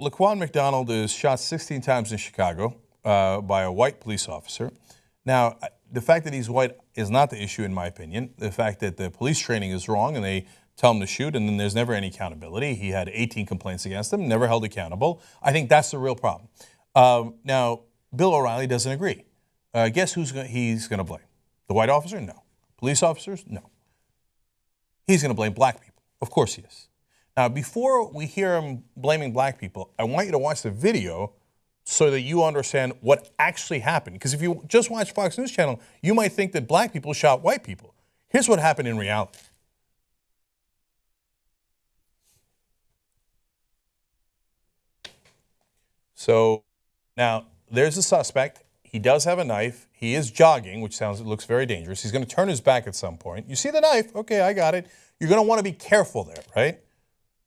Laquan McDonald is shot 16 times in Chicago by a white police officer. Now, the fact that he's white is not the issue, in my opinion. The fact that the police training is wrong and they tell him to shoot and then there's never any accountability. He had 18 complaints against him, never held accountable. I think that's the real problem. Now, Bill O'Reilly doesn't agree. Guess who's he's going to blame? The white officer? No. Police officers? No. He's going to blame black people. Of course he is. Now, before we hear him blaming black people, I want you to watch the video so that you understand what actually happened. Because if you just watch Fox News Channel, you might think that black people shot white people. Here's what happened in reality. So now there's a suspect. He does have a knife. He is jogging, which looks very dangerous. He's going to turn his back at some point. You see the knife? Okay, I got it. You're going to want to be careful there, right?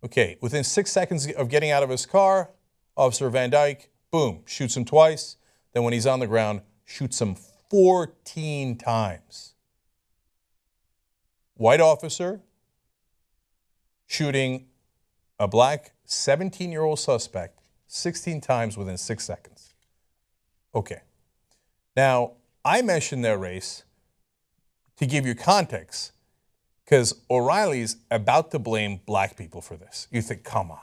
Okay, within 6 seconds of getting out of his car, Officer Van Dyke, boom, shoots him twice. Then when he's on the ground, shoots him 14 times. White officer shooting a black 17-year-old suspect 16 times within 6 seconds. Okay. Now, I mentioned their race to give you context because O'Reilly's about to blame black people for this. You think, come on.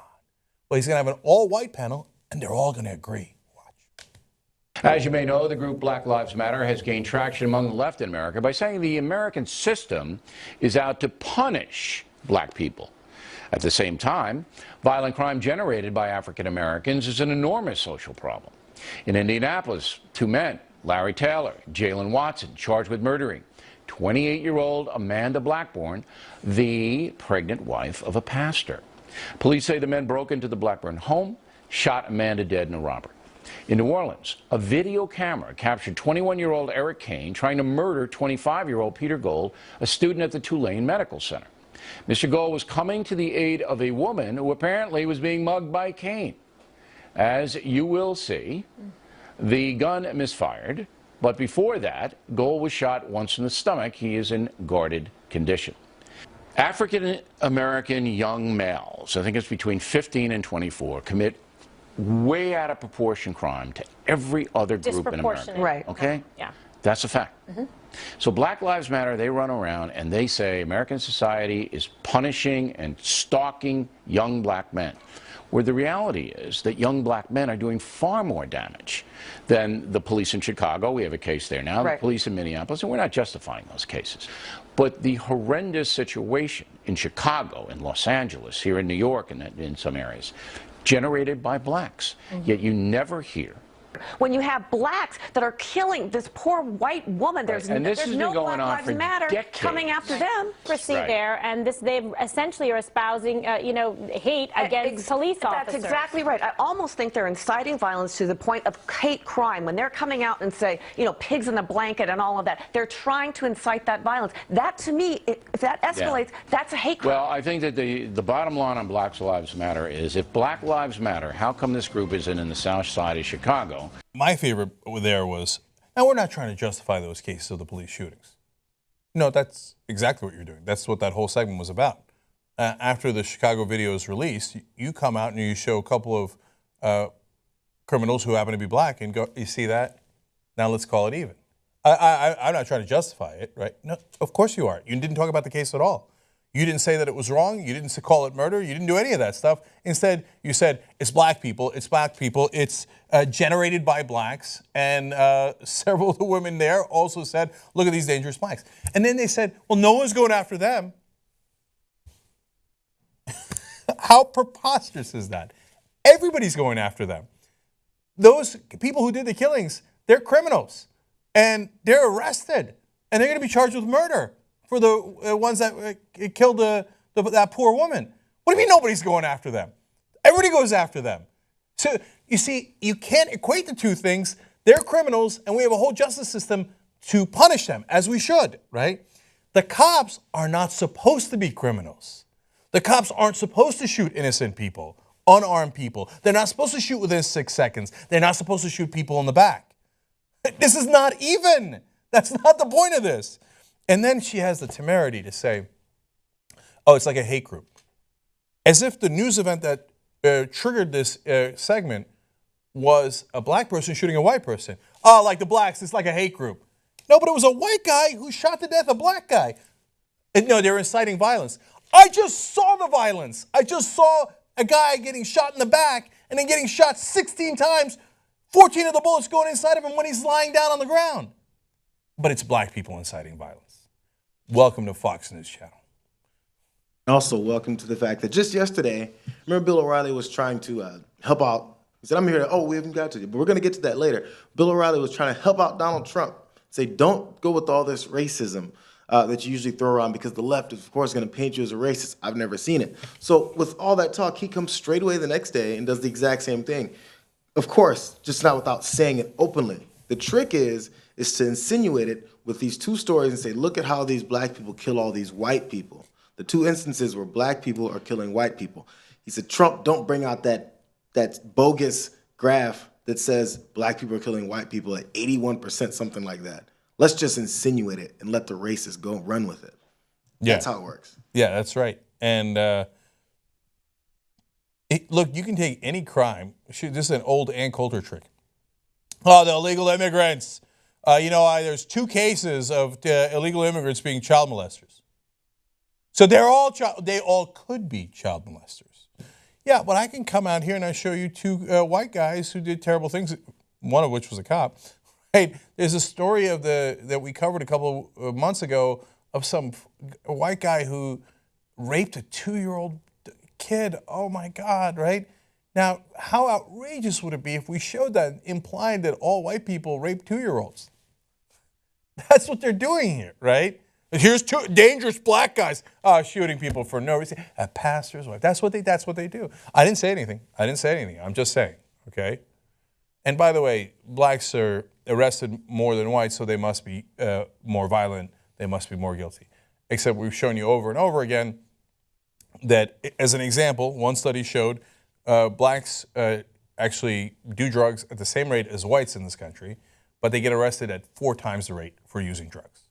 Well, he's going to have an all-white panel, and they're all going to agree. Watch. As you may know, the group Black Lives Matter has gained traction among the left in America by saying the American system is out to punish black people. At the same time, violent crime generated by African Americans is an enormous social problem. In Indianapolis, 2 men, Larry Taylor, Jalen Watson, charged with murdering 28-year-old Amanda Blackburn, the pregnant wife of a pastor. Police say the men broke into the Blackburn home, shot Amanda dead in a robbery. In New Orleans, a video camera captured 21-year-old Eric Kane trying to murder 25-year-old Peter Gold, a student at the Tulane Medical Center. Mr. Gold was coming to the aid of a woman who apparently was being mugged by Kane. As you will see, the gun misfired, but before that, Gold was shot once in the stomach. He is in guarded condition. African-American young males, I think it's between 15 and 24, commit way out of proportion crime to every other group in America. Right. Okay? Yeah. That's a fact. So Black Lives Matter, they run around and they say American society is punishing and stalking young black men, where the reality is that young black men are doing far more damage than the police in Chicago. We have a case there now, the police in Minneapolis, and we're not justifying those cases. But the horrendous situation in Chicago, in Los Angeles, here in New York, and in some areas, generated by blacks. Yet you never hear. When you have blacks that are killing this poor white woman, there's no Black Lives Matter coming after them. There, and they essentially are espousing, hate against police officers. That's exactly right. I almost think they're inciting violence to the point of hate crime. When they're coming out and say, pigs in the blanket and all of that, they're trying to incite that violence. That, to me, if that escalates, that's a hate crime. Well, I think that the bottom line on Black Lives Matter is, if Black Lives Matter, how come this group isn't in the South Side of Chicago? My favorite there was, now we're not trying to justify those cases of the police shootings. No, that's exactly what you're doing. That's what that whole segment was about. After the Chicago video is released, you come out and you show a couple of criminals who happen to be black and go, you see that? Now let's call it even. I'm not trying to justify it, right? No, of course you are. You didn't talk about the case at all. You didn't say that it was wrong. You didn't call it murder. You didn't do any of that stuff. Instead, you said it's black people. It's generated by blacks. And several of the women there also said, look at these dangerous blacks. And then they said, well, no one's going after them. How preposterous is that? Everybody's going after them. Those people who did the killings, they're criminals. And they're arrested. And they're going to be charged with murder for the ones that killed that poor woman. What do you mean nobody's going after them? Everybody goes after them. So, you see, you can't equate the two things. They're criminals, and we have a whole justice system to punish them, as we should, right? The cops are not supposed to be criminals. The cops aren't supposed to shoot innocent people, unarmed people. They're not supposed to shoot within 6 seconds. They're not supposed to shoot people in the back. This is not even. That's not the point of this. And then she has the temerity to say, oh, it's like a hate group. As if the news event that triggered this segment was a black person shooting a white person. Oh, like the blacks, it's like a hate group. No, but it was a white guy who shot to death a black guy. And no, they were inciting violence. I just saw the violence. I just saw a guy getting shot in the back and then getting shot 16 times, 14 of the bullets going inside of him when he's lying down on the ground. But it's black people inciting violence. Welcome to Fox News Channel. Also, welcome to the fact that just yesterday, remember Bill O'Reilly was trying to help out. He said, I'm here to, we haven't got to you, but we're going to get to that later. Bill O'Reilly was trying to help out Donald Trump. Say, don't go with all this racism that you usually throw around because the left is, of course, going to paint you as a racist. I've never seen it. So with all that talk, he comes straight away the next day and does the exact same thing. Of course, just not without saying it openly. The trick is to insinuate it with these two stories and say, look at how these black people kill all these white people. The two instances where black people are killing white people. He said, Trump, don't bring out that bogus graph that says black people are killing white people at 81%, something like that. Let's just insinuate it and let the racists go run with it. Yeah. That's how it works. Yeah, that's right. And look, you can take any crime. This is an old Ann Coulter trick. Oh, the illegal immigrants. There's 2 cases of illegal immigrants being child molesters. So they all could be child molesters. Yeah, but I can come out here and I show you 2 white guys who did terrible things, one of which was a cop. Right? There's a story that we covered a couple of months ago of some white guy who raped a 2-year-old kid. Oh my God, right? Now, how outrageous would it be if we showed that, implying that all white people rape 2-year-olds? That's what they're doing here, right? Here's 2 dangerous black guys shooting people for no reason. A pastor's wife. That's what they do. I didn't say anything. I'm just saying, okay? And by the way, blacks are arrested more than whites, so they must be more violent. They must be more guilty. Except we've shown you over and over again that, as an example, one study showed blacks actually do drugs at the same rate as whites in this country, but they get arrested at 4 times the rate for using drugs.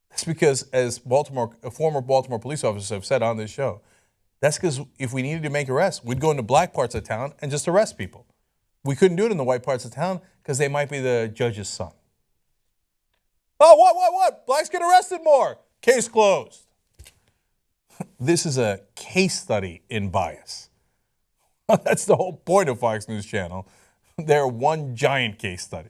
That's because, as former Baltimore police officers have said on this show, that's because if we needed to make arrests, we'd go into black parts of town and just arrest people. We couldn't do it in the white parts of town because they might be the judge's son. Oh, what? Blacks get arrested more. Case closed. This is a case study in bias. That's the whole point of Fox News Channel. They're one giant case study.